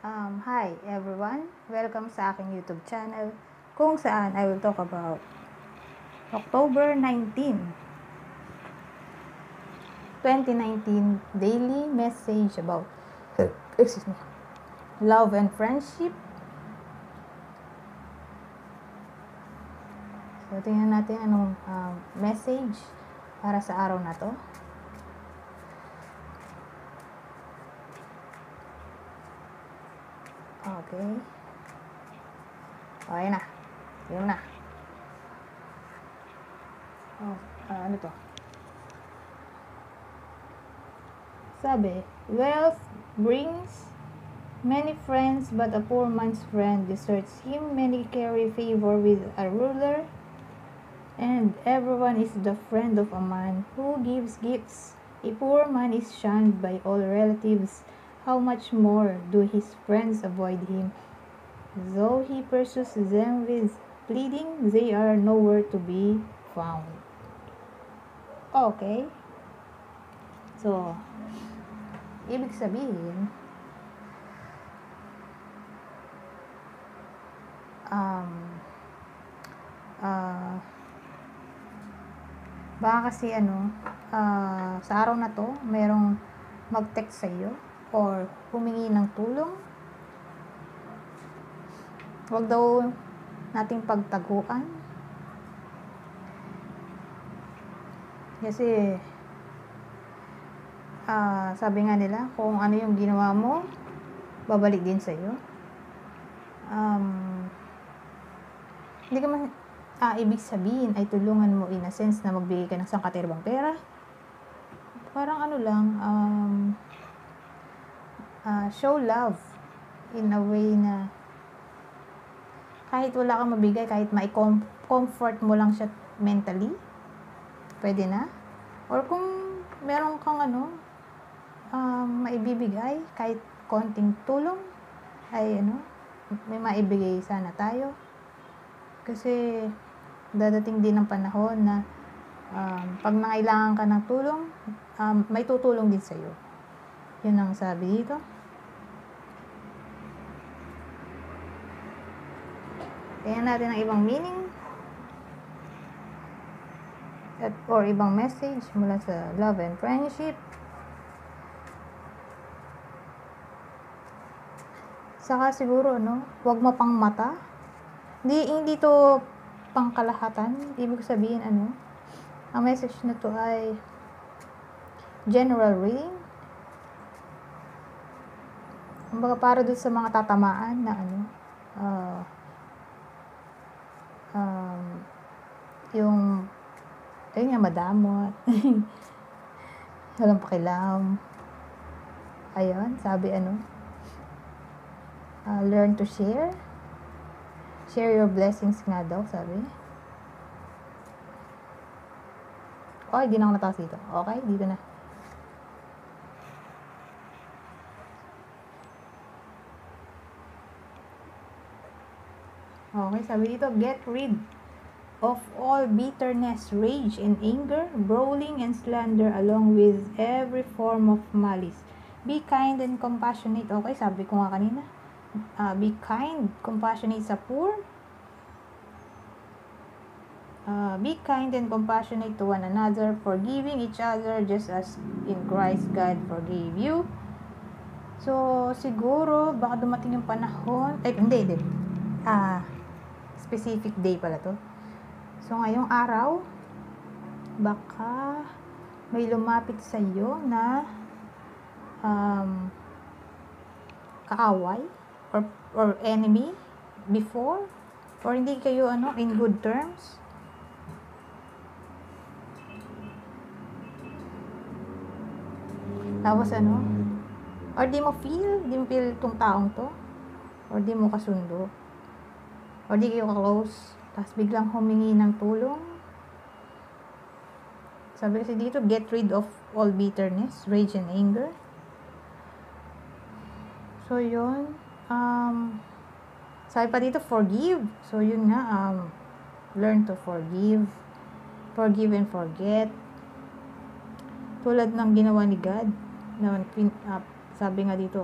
Hi everyone! Welcome sa aking YouTube channel kung saan I will talk about October 19, 2019 daily message about love and friendship. So, tingnan natin anong message para sa araw na to. Okay. Okay na. Yun na. Ano to? Sabi, wealth brings many friends, but a poor man's friend deserts him. Many carry favor with a ruler, and everyone is the friend of a man who gives gifts. A poor man is shunned by all relatives. How much more do his friends avoid him? Though he pursues them with pleading, they are nowhere to be found. Okay. So, ibig sabihin, baka kasi sa araw na to, merong mag-text sa iyo or humingi ng tulong. Huwag daw nating pagtaguan. Kasi, sabi nga nila, kung ano yung ginawa mo, babalik din sa iyo. Hindi ka man, ibig sabihin ay tulungan mo in a sense na magbigay ka ng sangkaterbang pera. Parang show love in a way na kahit wala kang mabigay, kahit comfort mo lang siya mentally, pwede na. Or kung meron kang maibibigay, kahit konting tulong, ay may maibigay sana tayo. Kasi dadating din ang panahon na pag nangailangan ka ng tulong, may tutulong din sa'yo. Yun ang sabi dito. Tingnan natin ang ibang meaning or ibang message mula sa love and friendship. Saka siguro, huwag mapang mata. Hindi to pangkalahatan. Ibig sabihin, ang message na to ay general reading. Kumbaga para doon sa mga tatamaan na yung ayun nga, madamot. Walang pakialam. Ayun, sabi learn to share. Share your blessings nga daw, sabi. Okay, di na ako natakas dito. Okay, dito na. Okay, sabi dito, get rid of all bitterness, rage, and anger, brawling and slander, along with every form of malice. Be kind and compassionate. Okay, sabi ko nga kanina. Be kind, compassionate sa poor. Be kind and compassionate to one another, forgiving each other just as in Christ God forgave you. So, siguro, baka dumating yung panahon, hindi. Specific day pala to. So, ngayong araw, baka may lumapit sa iyo na kaaway or enemy before, or hindi kayo in good terms. Tapos or di mo feel itong taong to, or di mo kasundo, or di kayo ka-close, tapos biglang humingi ng tulong. Sabi kasi dito, get rid of all bitterness, rage, and anger. So, yun. Sabi pa dito, forgive. So, yun nga, learn to forgive. Forgive and forget. Tulad ng ginawa ni God. Sabi nga dito,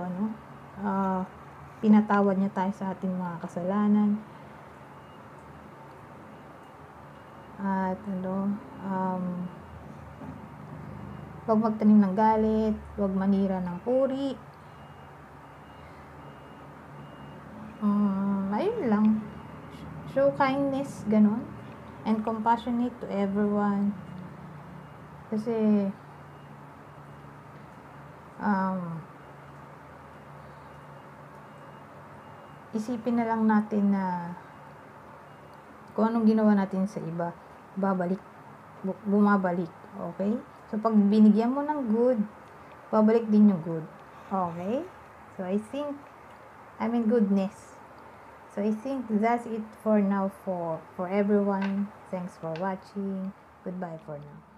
pinatawad niya tayo sa ating mga kasalanan. At huwag magtanim ng galit, huwag manira ng puri. Ayun lang. Show kindness, ganon. And compassionate to everyone. Kasi, isipin na lang natin na kung anong ginawa natin sa iba, bumabalik. Okay? So, pag binigyan mo ng good, babalik din yung good. Okay? So, goodness. So, I think that's it for now for everyone. Thanks for watching. Goodbye for now.